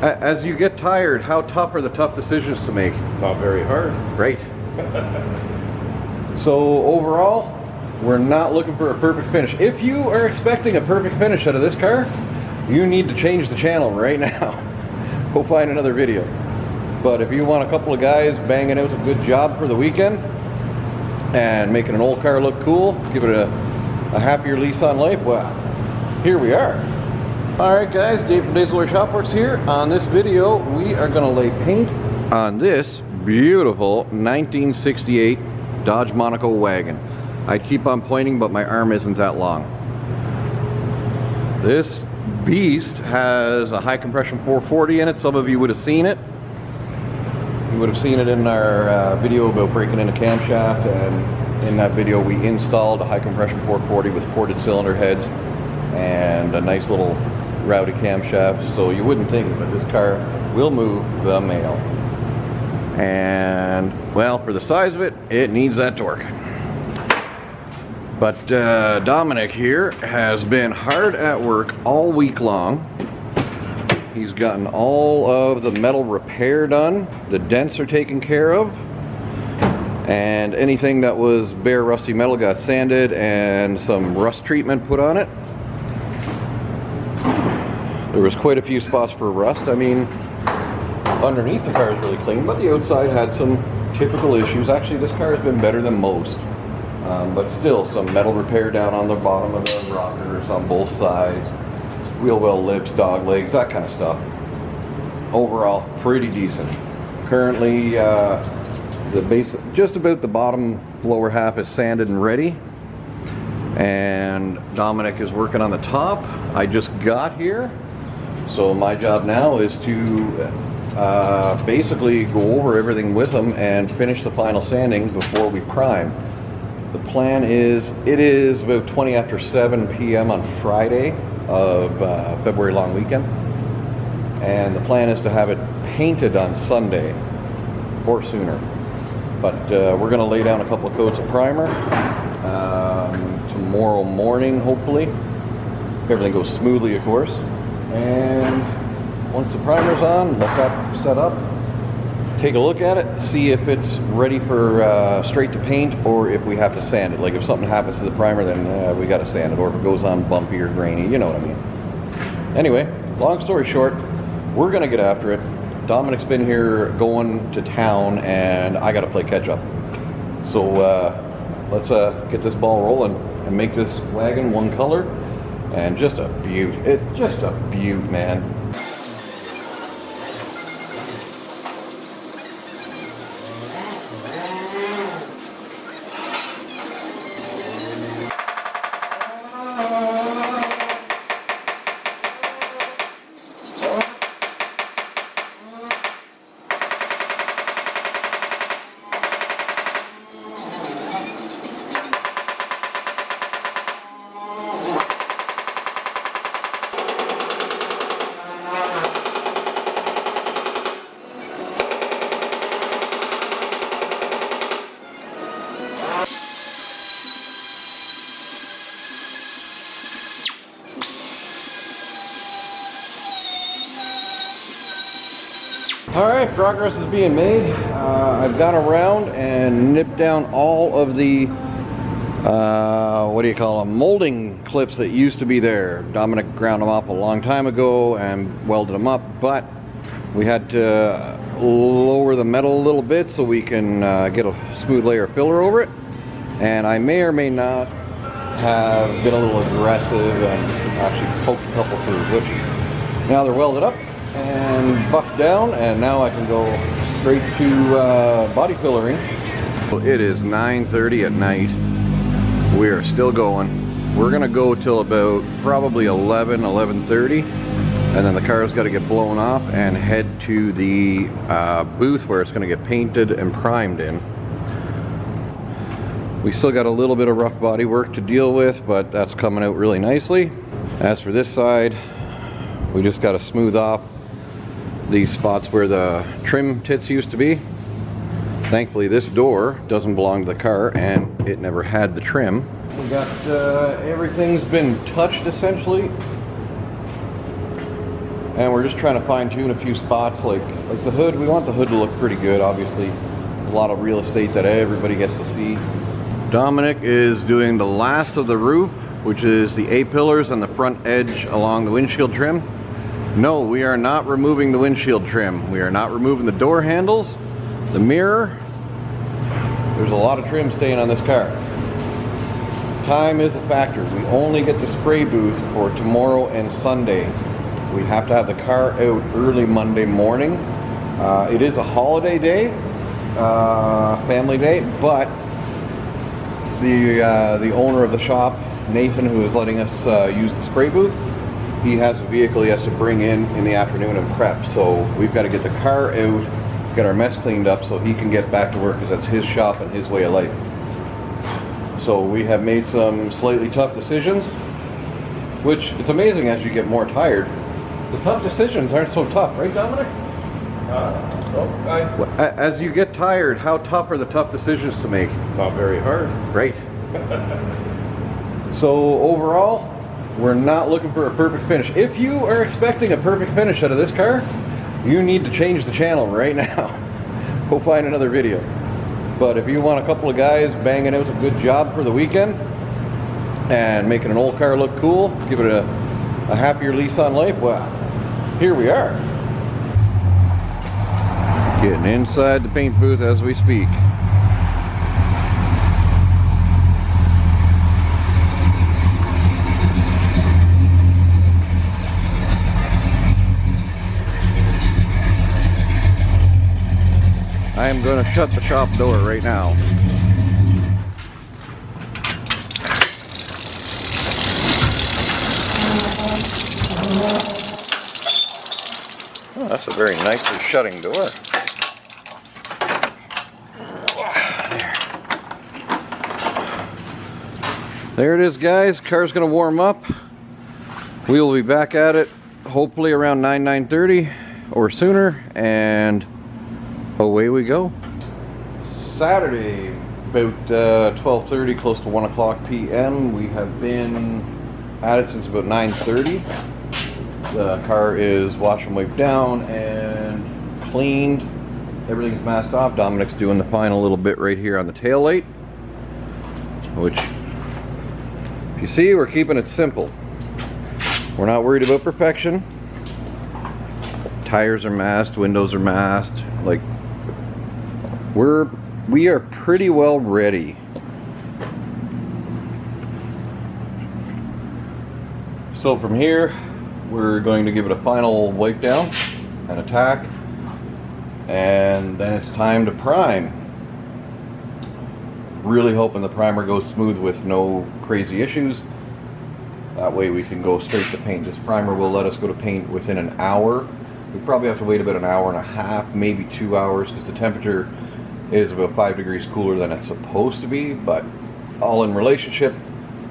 As you get tired, how tough are the tough decisions to make? Not very hard. Right. So overall, we're not looking for a perfect finish. If you are expecting a perfect finish out of this car, you need to change the channel right now. Go find another video. But if you want a couple of guys banging out a good job for the weekend and making an old car look cool, give it a happier lease on life, well, here we are. Alright guys, Dave from Dave's Lawyer Shopworks here. On this video, we are going to lay paint on this beautiful 1968 Dodge Monaco wagon. I'd keep on pointing, but my arm isn't that long. This beast has a high compression 440 in it. Some of you would have seen it. You would have seen it in our video about breaking in a camshaft, and in that video we installed a high compression 440 with ported cylinder heads and a nice little rowdy camshaft, so you wouldn't think it, but this car will move the mail. And well, for the size of it, it needs that torque. But Dominic here has been hard at work all week long. He's gotten all of the metal repair done, the dents are taken care of, and anything that was bare rusty metal got sanded and some rust treatment put on it. There was quite a few spots for rust. I mean, underneath the car is really clean, but the outside had some typical issues. Actually, this car has been better than most, but still some metal repair down on the bottom of the rockers on both sides, wheel well lips, dog legs, that kind of stuff. Overall, pretty decent. Currently, the base, just about the bottom lower half is sanded and ready, and Dominic is working on the top. I just got here. So my job now is to basically go over everything with them and finish the final sanding before we prime. The plan is, it is about 20 after 7 p.m. on Friday of February long weekend. And the plan is to have it painted on Sunday or sooner. But we're going to lay down a couple of coats of primer tomorrow morning, hopefully. If everything goes smoothly, of course. And once the primer's on, let that set up, take a look at it, see if it's ready for straight to paint, or if we have to sand it. Like if something happens to the primer, then we got to sand it, or if it goes on bumpy or grainy, you know what I mean. Anyway, long story short, we're going to get after it. Dominic's been here going to town, and I got to play catch up. So let's get this ball rolling and make this wagon one color. And just a beaut. It's just a beaut, man. Alright, progress is being made. I've gone around and nipped down all of the, what do you call them, molding clips that used to be there. Dominic ground them up a long time ago and welded them up, but we had to lower the metal a little bit so we can get a smooth layer of filler over it. And I may or may not have been a little aggressive and actually poked a couple through, which now they're welded up and buffed down, and now I can go straight to body fillering. It is 9:30 at night. We are still going. We're gonna go till about probably 11:30, and then the car's got to get blown off and head to the booth where it's going to get painted and primed in. We still got a little bit of rough body work to deal with, but that's coming out really nicely. As for this side, we just got to smooth off these spots where the trim tits used to be. Thankfully this door doesn't belong to the car and it never had the trim. We got everything's been touched essentially. And we're just trying to fine tune a few spots, like the hood. We want the hood to look pretty good, obviously. A lot of real estate that everybody gets to see. Dominic is doing the last of the roof, which is the A-pillars and the front edge along the windshield trim. No, we are not removing the windshield trim. We are not removing the door handles, the mirror. There's a lot of trim staying on this car. Time is a factor. We only get the spray booth for tomorrow and Sunday. We have to have the car out early Monday morning. It is a holiday day, family day, but the owner of the shop, Nathan, who is letting us use the spray booth, he has a vehicle he has to bring in the afternoon and prep. So we've got to get the car out, get our mess cleaned up so he can get back to work, because that's his shop and his way of life. So we have made some slightly tough decisions, which it's amazing as you get more tired. The tough decisions aren't so tough, right, Dominic? As you get tired, how tough are the tough decisions to make? Not very hard. Right. So overall, we're not looking for a perfect finish. If you are expecting a perfect finish out of this car, you need to change the channel right now. Go find another video. But if you want a couple of guys banging out a good job for the weekend and making an old car look cool, give it a happier lease on life, well, here we are. Getting inside the paint booth as we speak. I am going to shut the shop door right now. Oh, that's a very nicely shutting door. There it is, guys. Car's going to warm up. We will be back at it hopefully around 9:30 or sooner, and away we go. Saturday, about 12:30, close to 1 o'clock p.m. We have been at it since about 9:30. The car is washed and wiped down and cleaned. Everything's masked off. Dominic's doing the final little bit right here on the tail light, which, if you see, we're keeping it simple. We're not worried about perfection. Tires are masked, windows are masked. Like, we are pretty well ready. So from here, we're going to give it a final wipe down and attack, and then it's time to prime. Really hoping the primer goes smooth with no crazy issues. That way we can go straight to paint. This primer will let us go to paint within an hour. We probably have to wait about an hour and a half, maybe 2 hours, because the temperature is about 5 degrees cooler than it's supposed to be. But all in relationship,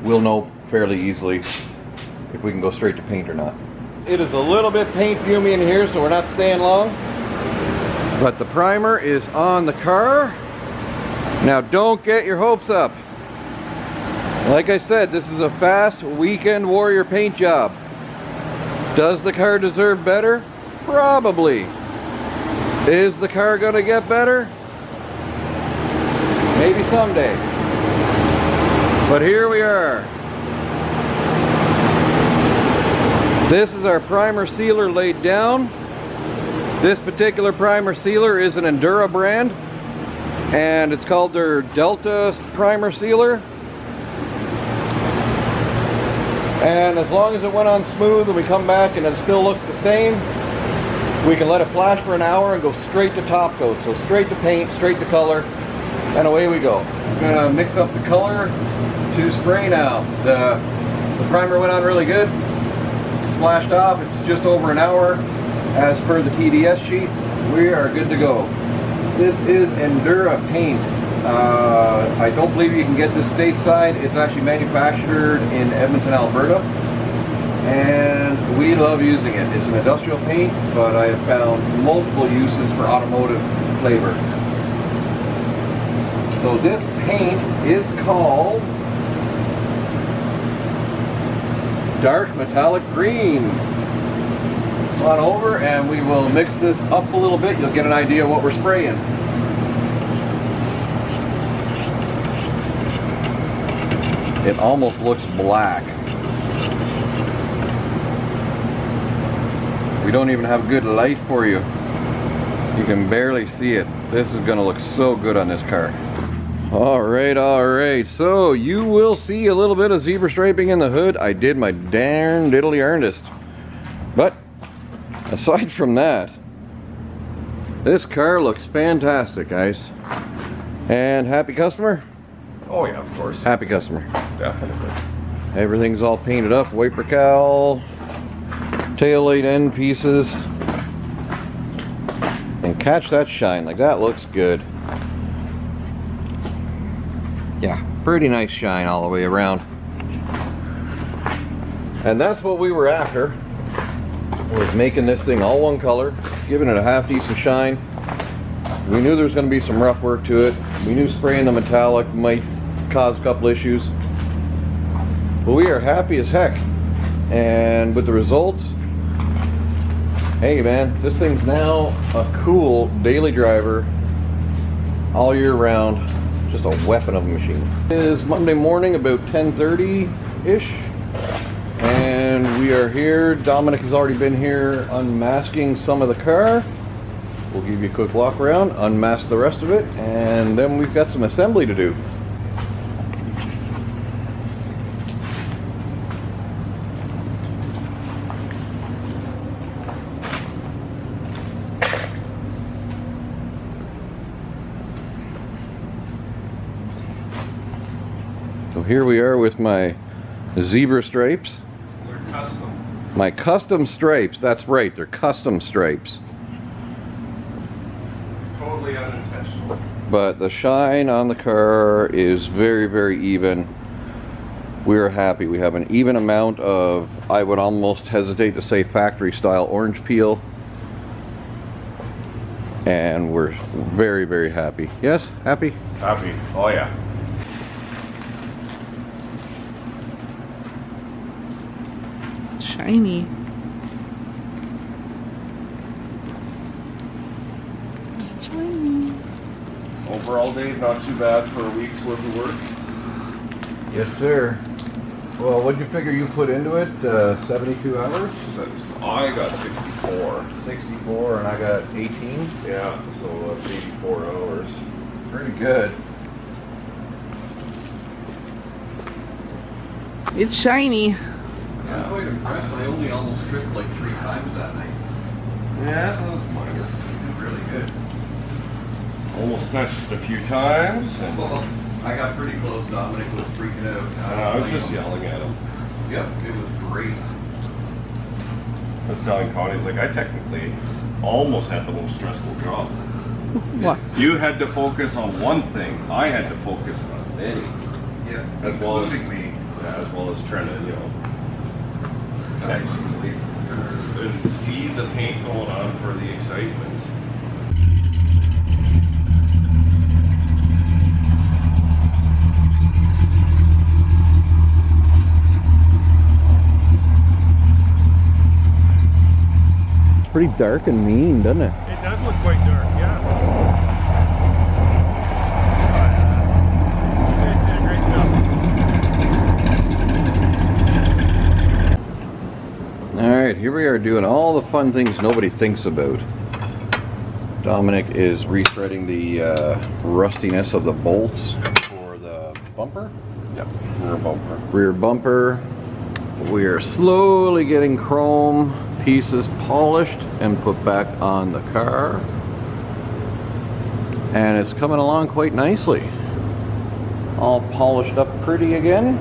we'll know fairly easily if we can go straight to paint or not. It is a little bit paint fumy in here, so we're not staying long. But the primer is on the car. Now don't get your hopes up. Like I said, this is a fast weekend warrior paint job. Does the car deserve better? Probably. Is the car gonna get better? Maybe someday. But here we are. This is our primer sealer laid down. This particular primer sealer is an Endura brand, and it's called their Delta primer sealer. And as long as it went on smooth and we come back and it still looks the same, we can let it flash for an hour and go straight to top coat. So straight to paint, straight to color, and away we go. I'm gonna mix up the color to spray now. The primer went on really good. It's flashed off. It's just over an hour as per the TDS sheet. We are good to go. This is Endura paint. I don't believe you can get this stateside. It's actually manufactured in Edmonton, Alberta, and we love using it. It's an industrial paint, but I have found multiple uses for automotive flavor. So this paint is called Dark Metallic Green. on over and we will mix this up a little bit. You'll get an idea of what we're spraying. It almost looks black. We don't even have good light for you. You can barely see it. This is gonna look so good on this car. All right. So you will see a little bit of zebra striping in the hood. I did my darn diddly darndest. But aside from that, this car looks fantastic, guys. And happy customer? Oh yeah, of course. Happy customer. Definitely. Everything's all painted up. Wiper cowl, tail light end pieces. And catch that shine. Like, that looks good. Yeah, pretty nice shine all the way around. And that's what we were after, was making this thing all one color, giving it a half decent shine. We knew there was going to be some rough work to it. We knew spraying the metallic might cause a couple issues. But we are happy as heck. And with the results, hey man, this thing's now a cool daily driver all year round. Just a weapon of a machine. It is Monday morning, about 10:30-ish. And we are here. Dominic has already been here unmasking some of the car. We'll give you a quick walk around, unmask the rest of it, and then we've got some assembly to do. So here we are with my zebra stripes. They're custom. My custom stripes, that's right, they're custom stripes. Totally unintentional. But the shine on the car is very, very even. We're happy. We have an even amount of, I would almost hesitate to say, factory style orange peel. And we're very, very happy. Yes? Happy? Happy. Oh yeah. Shiny. Shiny. Overall, Dave, not too bad for a week's worth of work. Yes, sir. Well, what'd you figure you put into it? 72 hours? I got 64. 64 and I got 18? Yeah, so that's 84 hours. Pretty good. It's shiny. I'm quite impressed. I only almost tripped like 3 times that night. Yeah, that was minor. It's really good. Almost fetched a few times. And, Well, I got pretty close. Dominic was freaking out. I was just yelling at him. Yep, it was great. I was telling Connie, like, I technically almost had the most stressful job. What? You had to focus on one thing. I had to focus on many. Yeah, As well as including me. as well as trying to, you know, Actually, and see the paint going on for the excitement. it's pretty dark and mean, doesn't it? It does look quite dark, yeah. Alright, here we are doing all the fun things nobody thinks about. Dominic is rethreading the rustiness of the bolts for the bumper. Yep, rear bumper. Rear bumper. We are slowly getting chrome pieces polished and put back on the car. And it's coming along quite nicely. All polished up pretty again.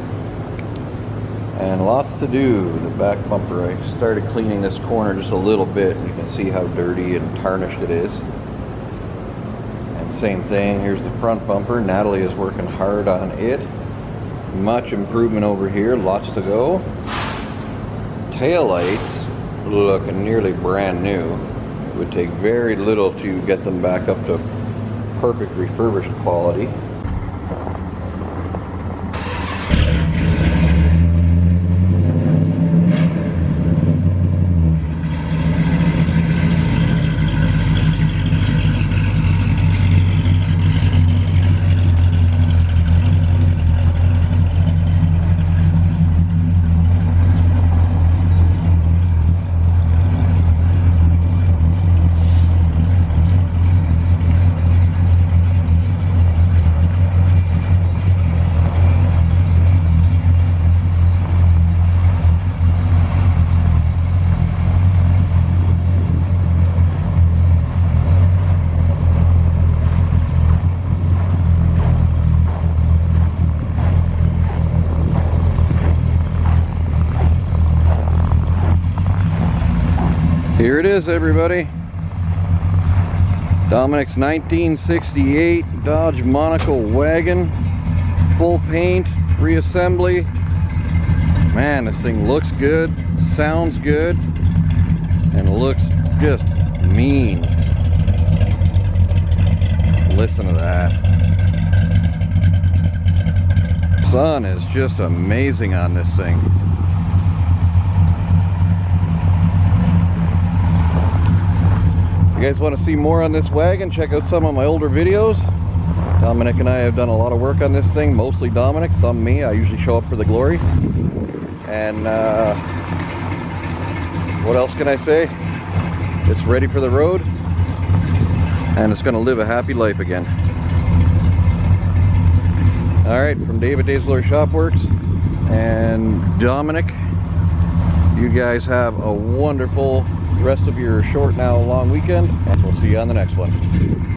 And lots to do. The back bumper, I started cleaning this corner just a little bit. You can see how dirty and tarnished it is. And same thing, here's the front bumper. Natalie is working hard on it. Much improvement over here, lots to go. Tail lights looking nearly brand new. It would take very little to get them back up to perfect refurbished quality. Here it is, everybody. Dominic's 1968 Dodge Monaco Wagon. Full paint, reassembly. Man, this thing looks good, sounds good, and looks just mean. Listen to that. Sun is just amazing on this thing. If you guys want to see more on this wagon, check out some of my older videos. Dominic and I have done a lot of work on this thing, mostly Dominic, some me. I usually show up for the glory. And what else can I say? It's ready for the road, and it's going to live a happy life again. Alright, from David Dave's Glory Shopworks and Dominic, you guys have a wonderful rest of your short, now long weekend, and we'll see you on the next one.